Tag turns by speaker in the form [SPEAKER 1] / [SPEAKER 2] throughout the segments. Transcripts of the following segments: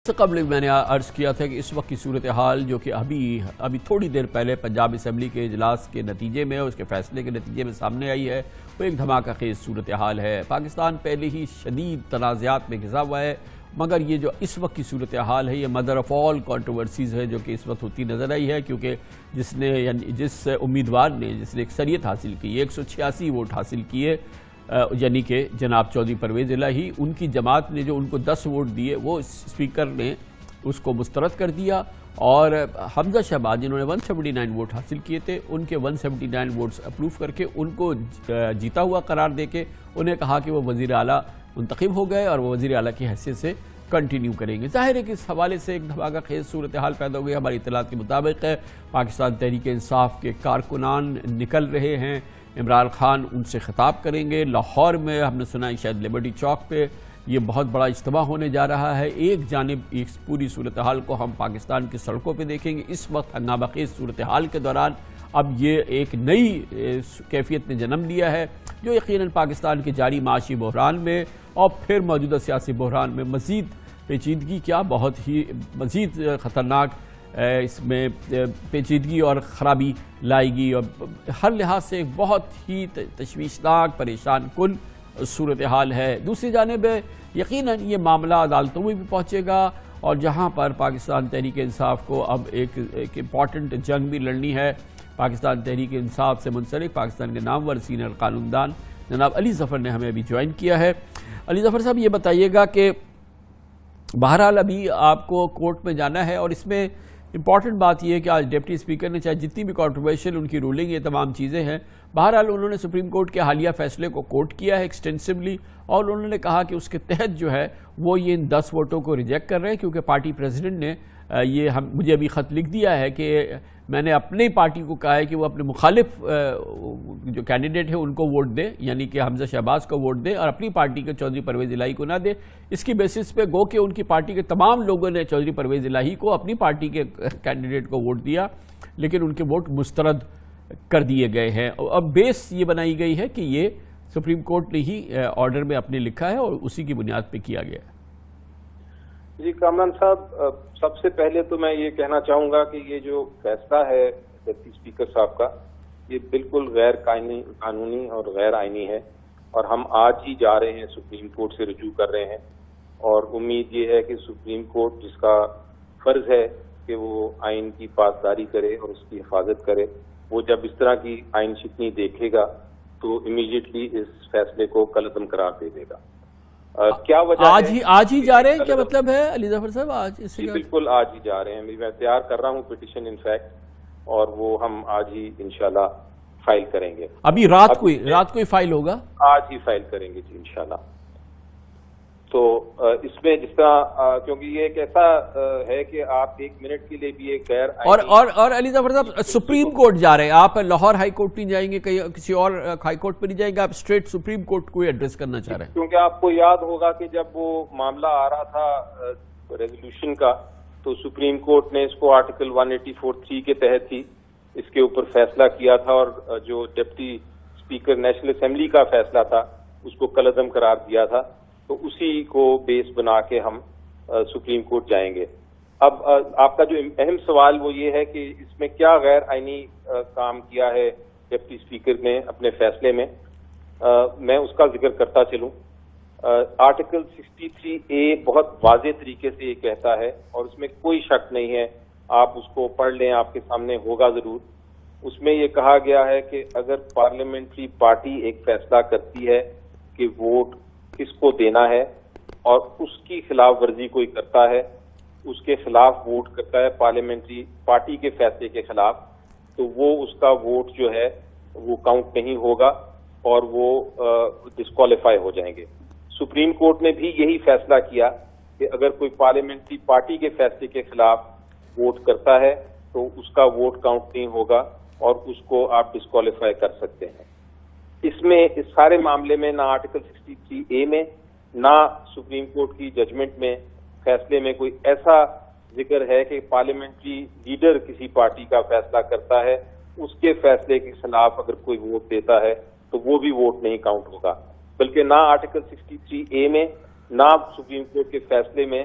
[SPEAKER 1] سے قبل میں نے عرض کیا تھا کہ اس وقت کی صورتحال جو کہ ابھی تھوڑی دیر پہلے پنجاب اسمبلی کے اجلاس کے نتیجے میں اس کے فیصلے کے نتیجے میں سامنے آئی ہے، وہ ایک دھماکہ خیز صورتحال ہے۔ پاکستان پہلے ہی شدید تنازعات میں گھسا ہوا ہے، مگر یہ جو اس وقت کی صورتحال ہے یہ مدر آف آل کنٹروورسیز ہے جو کہ اس وقت ہوتی نظر آئی ہے، کیونکہ جس امیدوار نے جس نے اکثریت حاصل کی 186 ووٹ حاصل کیے، یعنی کہ جناب چودھری پرویز الہی، ان کی جماعت نے جو ان کو 10 ووٹ دیے وہ اسپیکر نے اس کو مسترد کر دیا، اور حمزہ شہباز جنہوں نے 179 ووٹ حاصل کیے تھے ان کے 179 ووٹس اپروو کر کے ان کو جیتا ہوا قرار دے کے انہیں کہا کہ وہ وزیر اعلیٰ منتخب ہو گئے اور وہ وزیر اعلیٰ کی حیثیت سے کنٹینیو کریں گے۔ ظاہر ہے کہ اس حوالے سے ایک دھماکہ خیز صورتحال پیدا ہو گئی۔ ہماری اطلاعات کے مطابق پاکستان تحریک انصاف کے کارکنان نکل رہے ہیں، عمران خان ان سے خطاب کریں گے۔ لاہور میں ہم نے سنا ہے شاید لبرٹی چوک پہ یہ بہت بڑا اجتماع ہونے جا رہا ہے۔ ایک جانب اس پوری صورتحال کو ہم پاکستان کی سڑکوں پہ دیکھیں گے، اس وقت ہنگامہ خیز صورتحال کے دوران اب یہ ایک نئی کیفیت نے جنم لیا ہے جو یقیناً پاکستان کے جاری معاشی بحران میں اور پھر موجودہ سیاسی بحران میں مزید پیچیدگی کیا بہت ہی مزید خطرناک اس میں پیچیدگی اور خرابی لائے گی، اور ہر لحاظ سے ایک بہت ہی تشویشناک پریشان کن صورتحال ہے۔ دوسری جانب یقیناً یہ معاملہ عدالتوں میں بھی پہنچے گا، اور جہاں پر پاکستان تحریک انصاف کو اب ایک امپورٹنٹ جنگ بھی لڑنی ہے۔ پاکستان تحریک انصاف سے منسلک پاکستان کے نامور سینئر قانوندان جناب علی ظفر نے ہمیں ابھی جوائن کیا ہے۔ علی ظفر صاحب یہ بتائیے گا کہ بہرحال ابھی آپ کو کورٹ میں جانا ہے، اور اس میں امپورٹنٹ بات یہ ہے کہ آج ڈپٹی اسپیکر نے چاہے جتنی بھی کنٹروورشل ان کی رولنگ یہ تمام چیزیں ہیں، بہرحال انہوں نے سپریم کورٹ کے حالیہ فیصلے کو کوٹ کیا ہے ایکسٹینسولی، اور انہوں نے کہا کہ اس کے تحت جو ہے وہ یہ ان 10 ووٹوں کو ریجیکٹ کر رہے ہیں، کیونکہ پارٹی پریزیڈنٹ نے مجھے ابھی خط لکھ دیا ہے کہ میں نے اپنی پارٹی کو کہا ہے کہ وہ اپنے مخالف جو کینڈیڈیٹ ہیں ان کو ووٹ دے، یعنی کہ حمزہ شہباز کو ووٹ دے، اور اپنی پارٹی کے چودھری پرویز الہی کو نہ دے۔ اس کی بیسس پہ گو کہ ان کی پارٹی کے تمام لوگوں نے چودھری پرویز الہی کو اپنی پارٹی کے کینڈیڈیٹ کو ووٹ دیا، لیکن ان کے ووٹ مسترد کر دیے گئے ہیں۔ اب بیس یہ بنائی گئی ہے کہ یہ سپریم کورٹ نے ہی آرڈر میں اپنے لکھا ہے اور اسی کی بنیاد پہ کیا گیا ہے۔
[SPEAKER 2] جی کامران صاحب، سب سے پہلے تو میں یہ کہنا چاہوں گا کہ یہ جو فیصلہ ہے ڈپٹی اسپیکر صاحب کا، یہ بالکل غیر قانونی اور غیر آئینی ہے، اور ہم آج ہی جا رہے ہیں سپریم کورٹ سے رجوع کر رہے ہیں، اور امید یہ ہے کہ سپریم کورٹ جس کا فرض ہے کہ وہ آئین کی پاسداری کرے اور اس کی حفاظت کرے، وہ جب اس طرح کی آئین شکنی دیکھے گا تو امیڈیٹلی اس فیصلے کو کالعدم قرار دے دے گا۔ کیا وجہ
[SPEAKER 1] آج ہی جا رہے ہیں؟ کیا مطلب ہے علی ظفر صاحب آج؟
[SPEAKER 2] جی بالکل آج ہی جا رہے ہیں، میں تیار کر رہا ہوں پٹیشن انفیکٹ، اور وہ ہم آج ہی انشاءاللہ فائل کریں گے۔
[SPEAKER 1] ابھی رات کو ہی فائل ہوگا؟
[SPEAKER 2] آج ہی فائل کریں گے جی انشاءاللہ۔ تو اس میں جس طرح کیونکہ یہ ایک ایسا ہے کہ آپ 1 منٹ کے لیے بھی ایک غیر
[SPEAKER 1] اور علی ظفر صاحب سپریم کورٹ جا رہے ہیں، آپ لاہور ہائی کورٹ نہیں جائیں گے، کسی اور ہائی کورٹ پہ نہیں جائیں گے، آپ اسٹریٹ سپریم کورٹ کو ایڈریس کرنا چاہ رہے ہیں؟
[SPEAKER 2] کیونکہ آپ کو یاد ہوگا کہ جب وہ معاملہ آ رہا تھا ریزولوشن کا، تو سپریم کورٹ نے اس کو آرٹیکل 184(3) کے تحت ہی اس کے اوپر فیصلہ کیا تھا، اور جو ڈپٹی اسپیکر نیشنل اسمبلی کا فیصلہ تھا اس کو کالعدم قرار دیا تھا، تو اسی کو بیس بنا کے ہم سپریم کورٹ جائیں گے۔ اب آپ کا جو اہم سوال وہ یہ ہے کہ اس میں کیا غیر آئینی کام کیا ہے ڈپٹی اسپیکر نے اپنے فیصلے میں، میں اس کا ذکر کرتا چلوں۔ آرٹیکل 63A بہت واضح طریقے سے یہ کہتا ہے، اور اس میں کوئی شک نہیں ہے، آپ اس کو پڑھ لیں، آپ کے سامنے ہوگا ضرور۔ اس میں یہ کہا گیا ہے کہ اگر پارلیمنٹری پارٹی ایک فیصلہ کرتی ہے کہ ووٹ کس کو دینا ہے، اور اس کی خلاف ورزی کوئی کرتا ہے، اس کے خلاف ووٹ کرتا ہے پارلیمنٹری پارٹی کے فیصلے کے خلاف، تو وہ اس کا ووٹ جو ہے وہ کاؤنٹ نہیں ہوگا اور وہ ڈسکوالیفائی ہو جائیں گے۔ سپریم کورٹ نے بھی یہی فیصلہ کیا کہ اگر کوئی پارلیمنٹری پارٹی کے فیصلے کے خلاف ووٹ کرتا ہے تو اس کا ووٹ کاؤنٹ نہیں ہوگا اور اس کو آپ ڈسکوالیفائی کر سکتے ہیں۔ اس میں اس سارے معاملے میں نہ آرٹیکل 63A میں نہ سپریم کورٹ کی ججمنٹ میں فیصلے میں کوئی ایسا ذکر ہے کہ پارلیمنٹری لیڈر کسی پارٹی کا فیصلہ کرتا ہے، اس کے فیصلے کے خلاف اگر کوئی ووٹ دیتا ہے تو وہ بھی ووٹ نہیں کاؤنٹ ہوگا، بلکہ نہ آرٹیکل 63A میں نہ سپریم کورٹ کے فیصلے میں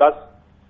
[SPEAKER 2] 10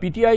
[SPEAKER 1] PTI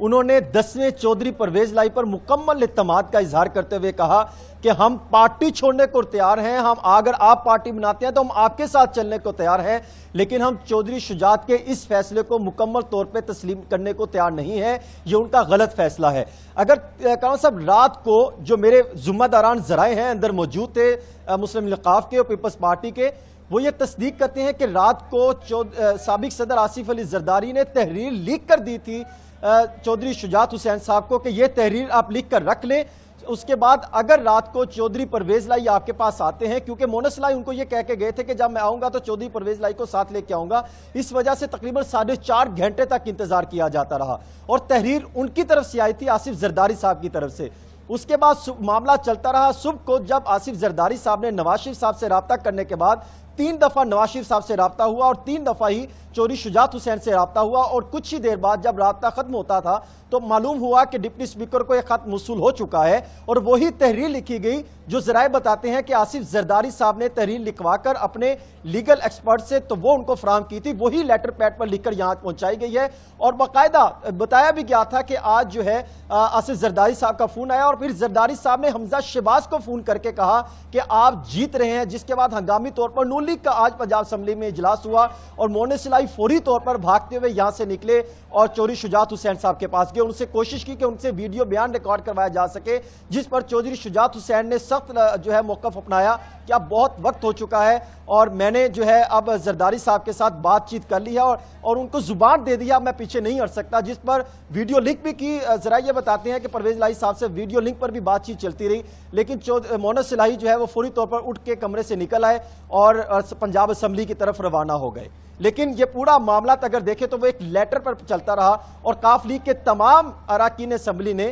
[SPEAKER 3] انہوں نے 10ویں چودھری پرویز لائی پر مکمل اعتماد کا اظہار کرتے ہوئے کہا کہ ہم پارٹی چھوڑنے کو تیار ہیں، اگر آپ پارٹی بناتے ہیں تو ہم آپ کے ساتھ چلنے کو تیار ہیں، لیکن ہم چودھری شجاعت کے اس فیصلے کو مکمل طور پہ تسلیم کرنے کو تیار نہیں ہے، یہ ان کا غلط فیصلہ ہے۔ اگر کامران صاحب رات کو جو میرے ذمہ داران ذرائع ہیں اندر موجود تھے مسلم لقاف کے اور پیپلز پارٹی کے، وہ یہ تصدیق کرتے ہیں کہ رات کو سابق صدر آصف علی زرداری نے تحریر لیک کر دی تھی چودھری شجاعت حسین صاحب کو کہ یہ تحریر آپ لکھ کر رکھ لیں، اس کے بعد اگر رات کو چودھری پرویز لائی آپ کے پاس آتے ہیں، کیونکہ مونس لائی ان کو یہ کہہ کے گئے تھے کہ جب میں آؤں گا تو چودھری پرویز لائی کو ساتھ لے کے آؤں گا، اس وجہ سے تقریباً 4.5 گھنٹے تک انتظار کیا جاتا رہا اور تحریر ان کی طرف سے آئی تھی آصف زرداری صاحب کی طرف سے۔ اس کے بعد معاملہ چلتا رہا، صبح کو جب آصف زرداری صاحب نے نواز شریف صاحب سے رابطہ کرنے کے بعد 3 دفعہ نواز شریف صاحب سے رابطہ ہوا اور 3 دفعہ ہی چودھری شجاعت حسین سے رابطہ ہوا، اور کچھ ہی دیر بعد جب رابطہ ختم ہوتا تھا تو معلوم ہوا کہ ڈپٹی اسپیکر کو ایک خط موصول ہو چکا ہے اور وہی تحریر لکھی گئی جو ذرائع بتاتے ہیں کہ آصف زرداری صاحب نے تحریر لکھوا کر اپنے لیگل ایکسپرٹ سے تو وہ ان کو فراہم کی تھی، وہی لیٹر پیڈ پر لکھ کر یہاں پہنچائی گئی ہے، اور باقاعدہ بتایا بھی گیا تھا کہ آج جو ہے آصف زرداری صاحب کا فون آیا اور پھر زرداری صاحب نے حمزہ شہباز کو فون کر کے کہا کہ آپ جیت رہے ہیں، جس کے بعد ہنگامی طور پر نون لیگ کا آج پنجاب اسمبلی میں اجلاس ہوا اور مونس لائی فوری طور پر بھاگتے ہوئے یہاں سے نکلے اور چودھری شجاعت حسین صاحب کے پاس گئے، ان سے کوشش کی کہ ان سے ویڈیو بیان ریکارڈ کروایا جا سکے، جس پر چودھری شجاعت حسین نے سخت جو ہے موقف اپنایا کہ اب بہت وقت ہو چکا ہے اور میں نے جو ہے اب زرداری صاحب کے ساتھ بات چیت کر لی ہے اور ان کو زبان دے دیا، میں پیچھے نہیں ہٹ سکتا، جس پر ویڈیو لنک بھی کی۔ ذرائع یہ بتاتے ہیں کہ پرویز لائی صاحب سے ویڈیو لنک پر بھی بات چیت چلتی رہی، لیکن مونس لائی جو ہے وہ فوری طور پر اٹھ کے کمرے سے نکل آئے اور پنجاب اسمبلی کی طرف روانہ ہو گئے۔ لیکن یہ پورا معاملہ اگر دیکھیں تو وہ ایک لیٹر پر چلتا رہا اور کاف لیگ کے تمام اراکین اسمبلی نے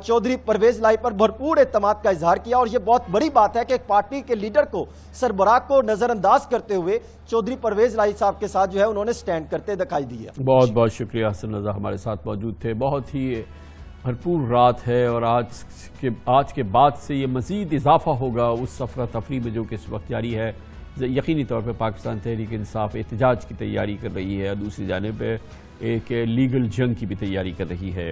[SPEAKER 3] چودھری پرویز لائی پر بھرپور اعتماد کا اظہار کیا، اور یہ بہت بڑی بات ہے کہ ایک پارٹی کے لیڈر کو، سربراہ کو نظر انداز کرتے ہوئے چودھری پرویز لائی صاحب کے ساتھ جو ہے انہوں نے سٹینڈ کرتے دکھائی دیا۔
[SPEAKER 1] بہت بہت شکریہ حسن رضا، ہمارے ساتھ موجود تھے۔ بہت ہی بھرپور رات ہے اور آج کے بعد سے یہ مزید اضافہ ہوگا اس افراتفری میں جو کہ اس وقت جاری ہے۔ یقینی طور پہ پاکستان تحریک انصاف احتجاج کی تیاری کر رہی ہے، دوسری جانب ایک لیگل جنگ کی بھی تیاری کر رہی ہے۔